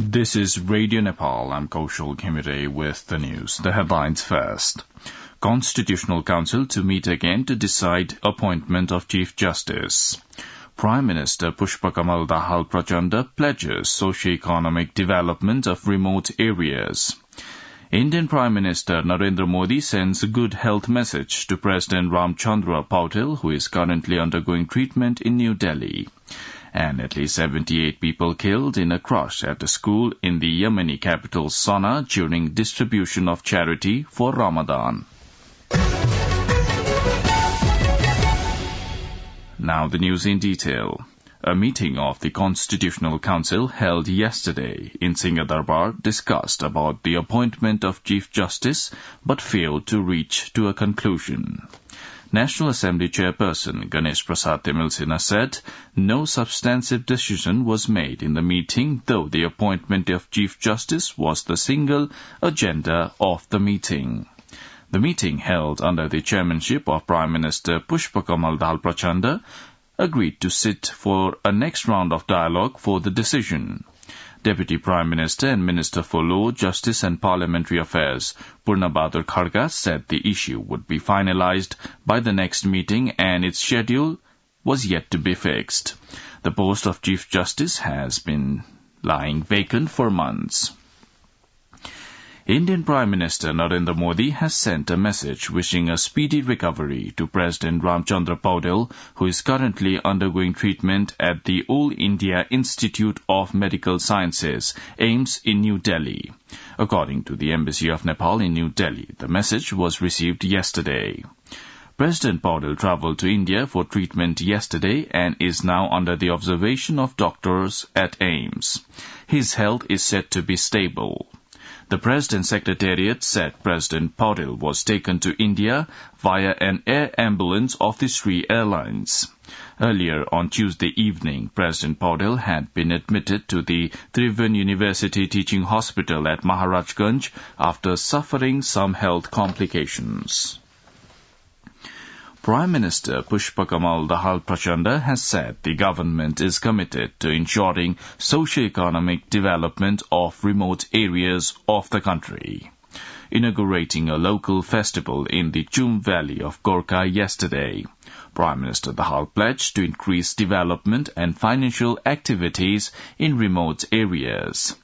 This is Radio Nepal. I'm Kaushal Khimire with the news. The headlines first. Constitutional Council to meet again to decide appointment of Chief Justice. Prime Minister Pushpakamal Dahal Prachanda pledges socio-economic development of remote areas. Indian Prime Minister Narendra Modi sends a good health message to President Ramchandra Pautil, who is currently undergoing treatment in New Delhi. And at least 78 people killed in a crush at a school in the Yemeni capital Sana'a during distribution of charity for Ramadan. Now the news in detail. A meeting of the Constitutional Council held yesterday in Singh Durbar discussed about the appointment of Chief Justice but failed to reach to a conclusion. National Assembly Chairperson Ganesh Prasad Temilsina said no substantive decision was made in the meeting, though the appointment of Chief Justice was the single agenda of the meeting. The meeting, held under the chairmanship of Prime Minister Pushpakamal Dahal Prachanda, agreed to sit for a next round of dialogue for the decision. Deputy Prime Minister and Minister for Law, Justice and Parliamentary Affairs, Purna Bahadur Kharga, said the issue would be finalized by the next meeting and its schedule was yet to be fixed. The post of Chief Justice has been lying vacant for months. Indian Prime Minister Narendra Modi has sent a message wishing a speedy recovery to President Ramchandra Pautil, who is currently undergoing treatment at the All India Institute of Medical Sciences, AIIMS, in New Delhi. According to the Embassy of Nepal in New Delhi, the message was received yesterday. President Pautil travelled to India for treatment yesterday and is now under the observation of doctors at AIIMS. His health is said to be stable. The President's Secretariat said President Pautil was taken to India via an air ambulance of the Sri Airlines. Earlier on Tuesday evening, President Pautil had been admitted to the Tribhuvan University Teaching Hospital at Maharajganj after suffering some health complications. Prime Minister Pushpakamal Dahal Prachanda has said the government is committed to ensuring socio-economic development of remote areas of the country. Inaugurating a local festival in the Chum Valley of Gorkha yesterday, Prime Minister Dahal pledged to increase development and financial activities in remote areas.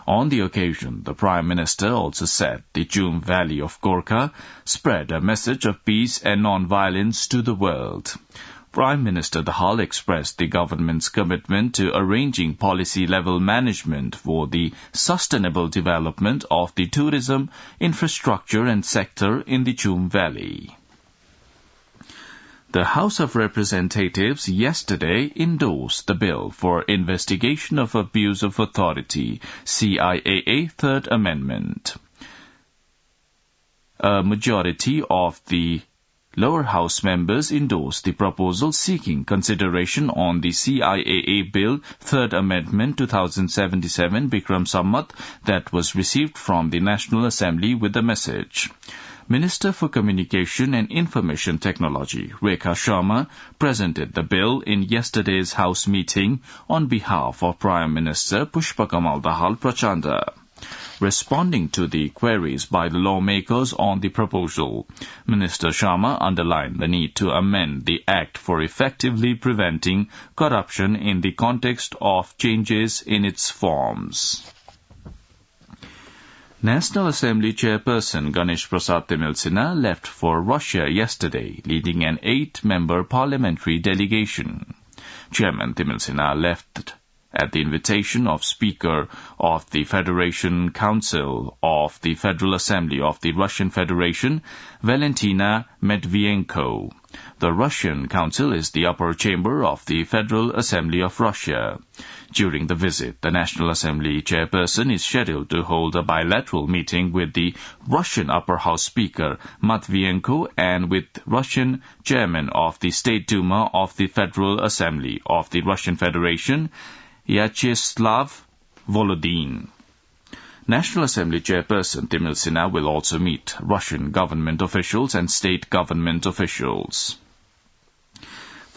On the occasion, the Prime Minister also said the Chum Valley of Gorkha spread a message of peace and non-violence to the world. Prime Minister Dahal expressed the government's commitment to arranging policy-level management for the sustainable development of the tourism, infrastructure and sector in the Chum Valley. The House of Representatives yesterday endorsed the Bill for Investigation of Abuse of Authority, CIAA Third Amendment. A majority of the lower house members endorsed the proposal seeking consideration on the CIAA Bill Third Amendment 2077 Bikram Sammat that was received from the National Assembly with the message. Minister for Communication and Information Technology, Rekha Sharma, presented the bill in yesterday's House meeting on behalf of Prime Minister Pushpakamal Dahal Prachanda. Responding to the queries by the lawmakers on the proposal, Minister Sharma underlined the need to amend the Act for effectively preventing corruption in the context of changes in its forms. National Assembly Chairperson Ganesh Prasad Temilsina left for Russia yesterday, leading an 8-member parliamentary delegation. Chairman Temilsina left at the invitation of Speaker of the Federation Council of the Federal Assembly of the Russian Federation, Valentina Matvienko. The Russian Council is the upper chamber of the Federal Assembly of Russia. During the visit, the National Assembly chairperson is scheduled to hold a bilateral meeting with the Russian Upper House Speaker Matvienko and with Russian Chairman of the State Duma of the Federal Assembly of the Russian Federation, Vyacheslav Volodin. National Assembly Chairperson Temilsina will also meet Russian government officials and state government officials.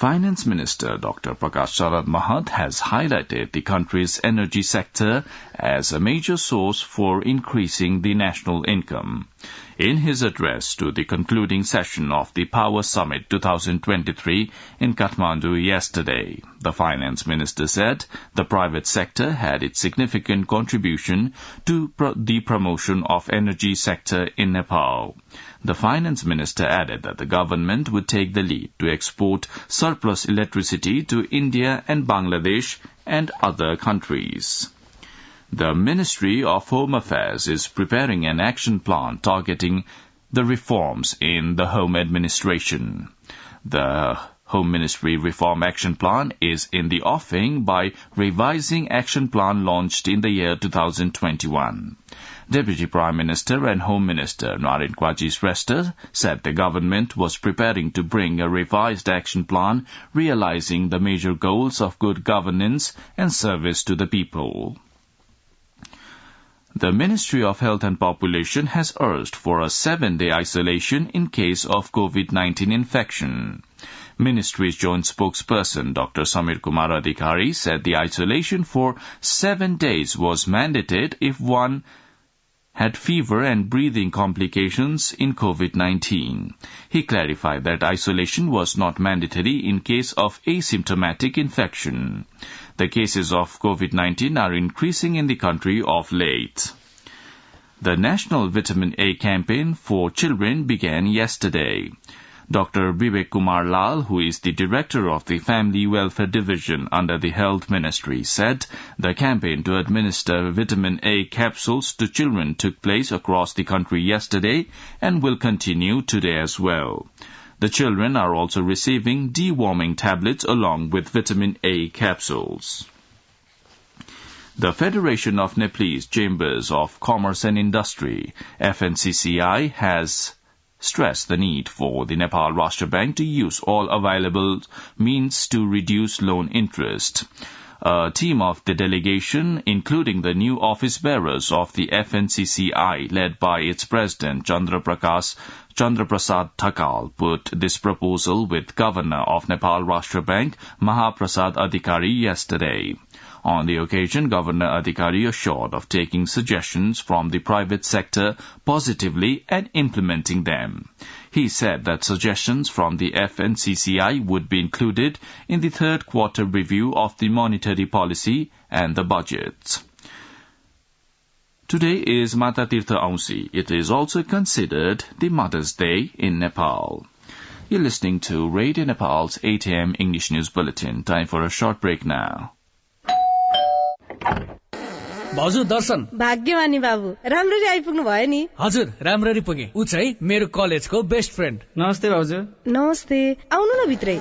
Finance Minister Dr. Prakash Sharad Mahat has highlighted the country's energy sector as a major source for increasing the national income. In his address to the concluding session of the Power Summit 2023 in Kathmandu yesterday, the Finance Minister said the private sector had its significant contribution to the promotion of energy sector in Nepal. The Finance Minister added that the government would take the lead to export surplus electricity to India and Bangladesh and other countries. The Ministry of Home Affairs is preparing an action plan targeting the reforms in the home administration. The Home Ministry Reform Action Plan is in the offing by revising action plan launched in the year 2021. Deputy Prime Minister and Home Minister Naren Kwaji Shrestha said the government was preparing to bring a revised action plan realizing the major goals of good governance and service to the people. The Ministry of Health and Population has urged for a 7-day isolation in case of COVID-19 infection. Ministry's joint spokesperson Dr. Samir Kumar Adhikari said the isolation for 7 days was mandated if one had fever and breathing complications in COVID-19. He clarified that isolation was not mandatory in case of asymptomatic infection. The cases of COVID-19 are increasing in the country of late. The National Vitamin A campaign for children began yesterday. Dr. Vivek Kumar Lal, who is the director of the Family Welfare Division under the Health Ministry, said the campaign to administer vitamin A capsules to children took place across the country yesterday and will continue today as well. The children are also receiving deworming tablets along with vitamin A capsules. The Federation of Nepalese Chambers of Commerce and Industry, FNCCI, has stressed the need for the Nepal Rashtra Bank to use all available means to reduce loan interest. A team of the delegation, including the new office bearers of the FNCCI, led by its president Chandraprasad Thakal, put this proposal with Governor of Nepal Rashtra Bank Mahaprasad Adhikari yesterday. On the occasion, Governor Adhikari assured of taking suggestions from the private sector positively and implementing them. He said that suggestions from the FNCCI would be included in the third quarter review of the monetary policy and the budget. Today is Mata Tirtha Aunsi. It is also considered the Mother's Day in Nepal. You're listening to Radio Nepal's 8 a.m. English News Bulletin. Time for a short break now. भाउजू दर्शन भाग्यमानी बाबु राम्ररी आइपुग्नु भयो नि हजुर राम्ररी पुगे उ चाहिँ मेरो कलेजको बेस्ट फ्रेन्ड नमस्ते भाउजू नमस्ते आउनु न भित्रै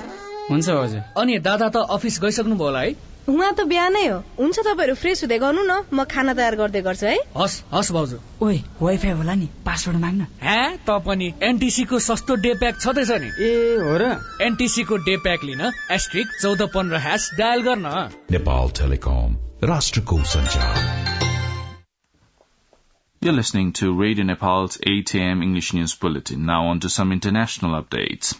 हुन्छ भाउजू अनि दादा त अफिस गइसक्नु भयो होला है उहाँ त बिहानै हो हुन्छ तपाईहरु फ्रेश हुँदै गर्नु न म खाना तयार गर्दै गर्छु है हस् हस् भाउजू ओइ वाइफाई होला नि पासवर्ड माग्न हे त पनि एनटीसी को सस्तो डे प्याक छदैछ नि ए हो र एनटीसी को डे प्याक लिन *1415# डायल गर्न Nepal Telecom राष्ट्रको संचार. You're listening to Radio Nepal's 8 a.m. English News Bulletin. Now on to some international updates.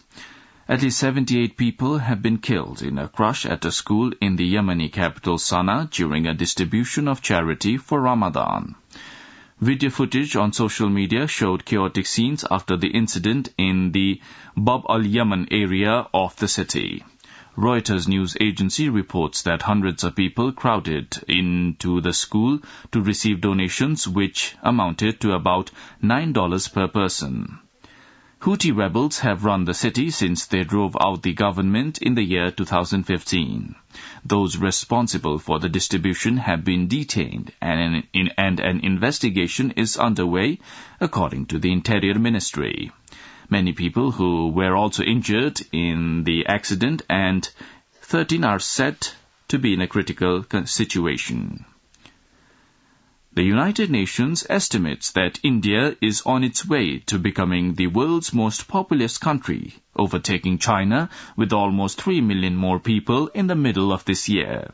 At least 78 people have been killed in a crush at a school in the Yemeni capital Sana'a during a distribution of charity for Ramadan. Video footage on social media showed chaotic scenes after the incident in the Bab al-Yaman area of the city. Reuters news agency reports that hundreds of people crowded into the school to receive donations which amounted to about $9 per person. Houthi rebels have run the city since they drove out the government in the year 2015. Those responsible for the distribution have been detained and an investigation is underway, according to the Interior Ministry. Many people who were also injured in the accident and 13 are said to be in a critical situation. The United Nations estimates that India is on its way to becoming the world's most populous country, overtaking China with almost 3 million more people in the middle of this year.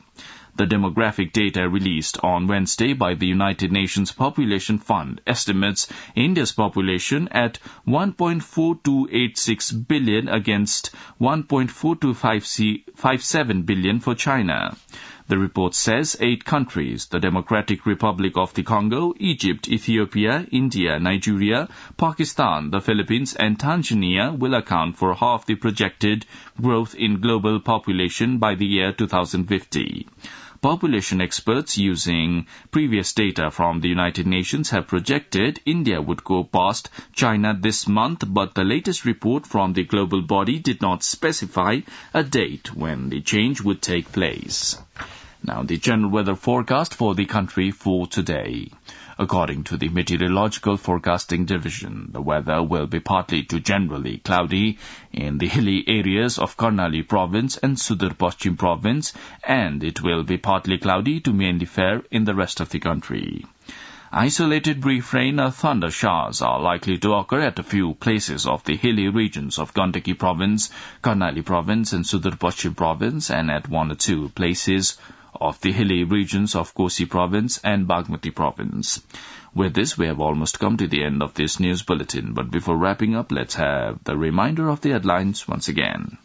The demographic data released on Wednesday by the United Nations Population Fund estimates India's population at 1.4286 billion against 1.4257 billion for China. The report says 8 countries, the Democratic Republic of the Congo, Egypt, Ethiopia, India, Nigeria, Pakistan, the Philippines and Tanzania will account for half the projected growth in global population by the year 2050. Population experts using previous data from the United Nations have projected India would go past China this month, but the latest report from the global body did not specify a date when the change would take place. Now, the general weather forecast for the country for today. According to the Meteorological Forecasting Division, the weather will be partly to generally cloudy in the hilly areas of Karnali Province and Sudur Paschim Province, and it will be partly cloudy to mainly fair in the rest of the country. Isolated brief rain or thunder showers are likely to occur at a few places of the hilly regions of Gandaki Province, Karnali Province and Sudur Paschim Province, and at 1 or 2 places of the hilly regions of Kosi Province and Bagmati Province. With this, we have almost come to the end of this news bulletin, but before wrapping up, let's have the reminder of the headlines once again.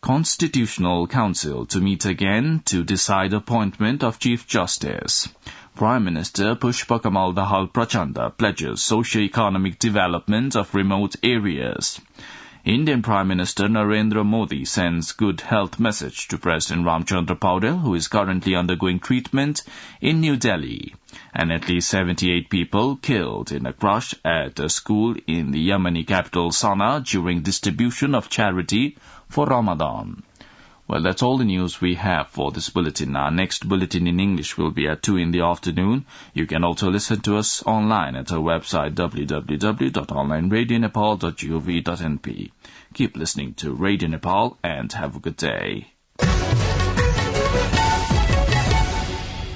Constitutional Council to meet again to decide appointment of Chief Justice. Prime Minister Pushpa Kamal Dahal Prachanda pledges socio-economic development of remote areas. Indian Prime Minister Narendra Modi sends good health message to President Ramchandra Paudel, who is currently undergoing treatment in New Delhi. And at least 78 people killed in a crush at a school in the Yemeni capital Sana'a during distribution of charity for Ramadan. Well, that's all the news we have for this bulletin. Our next bulletin in English will be at 2 in the afternoon. You can also listen to us online at our website www.onlineradionepal.gov.np. Keep listening to Radio Nepal and have a good day.